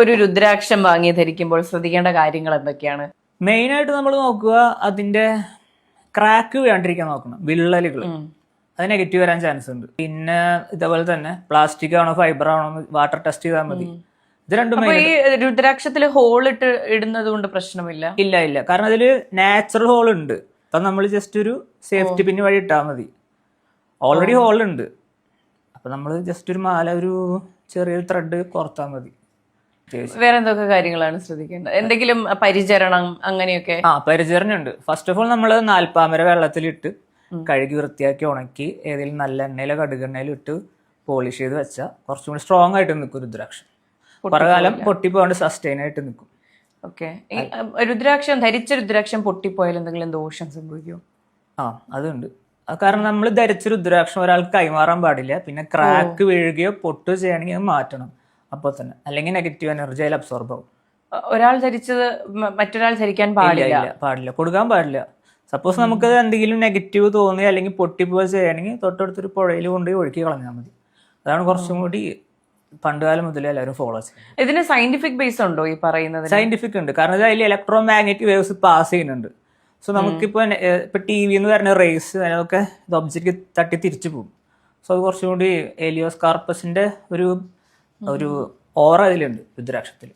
ഒരു രുദ്രാക്ഷം വാങ്ങി ധരിക്കുമ്പോൾ ശ്രദ്ധിക്കേണ്ട കാര്യങ്ങൾ എന്തൊക്കെയാണ്? മെയിൻ ആയിട്ട് നമ്മൾ നോക്കുക അതിന്റെ ക്രാക്ക് വീഴാണ്ടിരിക്കാൻ നോക്കണം. വിള്ളലുകൾ അത് നെഗറ്റീവ് വരാൻ ചാൻസ് ഉണ്ട്. പിന്നെ ഇതേപോലെ തന്നെ പ്ലാസ്റ്റിക് ആണോ ഫൈബർ ആണോ വാട്ടർ ടെസ്റ്റ് ചെയ്താൽ മതി. ഇത് രണ്ടും ഈ രുദ്രാക്ഷത്തിൽ ഹോൾ ഇടുന്നത് കൊണ്ട് പ്രശ്നമില്ല? ഇല്ല, കാരണം അതില് നാച്ചുറൽ ഹോൾ ഉണ്ട്. അപ്പൊ നമ്മൾ ജസ്റ്റ് ഒരു സേഫ്റ്റി പിൻ വഴി ഇട്ടാൽ മതി. ഓൾറെഡി ഹോൾ ഉണ്ട്. അപ്പൊ നമ്മൾ ജസ്റ്റ് ഒരു മാല, ഒരു ചെറിയൊരു ത്രെഡ് കോർത്താൽ മതി. വേറെ എന്തൊക്കെ കാര്യങ്ങളാണ് ശ്രദ്ധിക്കേണ്ടത്? എന്തെങ്കിലും പരിചരണം അങ്ങനെയൊക്കെ? പരിചരണം ഉണ്ട്. ഫസ്റ്റ് ഓഫ് ഓൾ നമ്മൾ നാൽപ്പാമര വെള്ളത്തിലിട്ട് കഴുകി വൃത്തിയാക്കി ഉണക്കി ഏതെങ്കിലും നല്ല എണ്ണയിലോ കടുകെണ്ണയിലോ ഇട്ട് പോളിഷ് ചെയ്ത് വെച്ചാൽ കുറച്ചും കൂടി സ്ട്രോങ് ആയിട്ട് നിൽക്കും രുദ്രാക്ഷം. കുറെ കാലം പൊട്ടിപ്പോണ്ട് സസ്റ്റെയിൻ ആയിട്ട് നിൽക്കും. ഓക്കെ. രുദ്രാക്ഷം ധരിച്ച രുദ്രാക്ഷം പൊട്ടിപ്പോയാൽ എന്തെങ്കിലും ദോഷം സംഭവിക്കുമോ? അതുണ്ട്. കാരണം നമ്മൾ ധരിച്ച രുദ്രാക്ഷം ഒരാൾക്ക് കൈമാറാൻ പാടില്ല. പിന്നെ ക്രാക്ക് വീഴുകയോ പൊട്ടുകയോ ചെയ്യണമെങ്കിൽ അത് മാറ്റണം അപ്പോൾ തന്നെ, അല്ലെങ്കിൽ നെഗറ്റീവ് എനർജി അതിൽ അബ്സോർബ് ആവും. ഒരാൾ ധരിച്ചത് മറ്റൊരാൾ ധരിക്കാൻ പാടില്ല, കൊടുക്കാൻ പാടില്ല. സപ്പോസ് നമുക്ക് എന്തെങ്കിലും നെഗറ്റീവ് തോന്നി അല്ലെങ്കിൽ പൊട്ടിപ്പോയി ചെയ്യണമെങ്കിൽ തൊട്ടടുത്തൊരു പുഴയിൽ കൊണ്ടുപോയി ഒഴുക്കി കളഞ്ഞാൽ മതി. അതാണ് കുറച്ചും കൂടി പണ്ടുകാലം മുതലേ എല്ലാവരും ഫോളോ ചെയ്യുന്നത്. ഇതിന് സയന്റിഫിക് ബേസ് ഉണ്ടോ ഈ പറയുന്നത്? സയന്റിഫിക് ഉണ്ട്. കാരണം ഇത് അതിൽ ഇലക്ട്രോ മാഗ്നറ്റിക് വേവ്സ് പാസ് ചെയ്യുന്നുണ്ട്. സോ നമുക്കിപ്പോ ടി വിന്ന് വരുന്ന റേസ് അതൊക്കെ ഇത് ഒബ്ജക്റ്റ് തട്ടി തിരിച്ചു പോകും. സോ അത് കുറച്ചും കൂടി എലിയോസ് കാർപ്പസിന്റെ ഒരു ഓറ അതിലുണ്ട് രുദ്രാക്ഷത്തിൽ.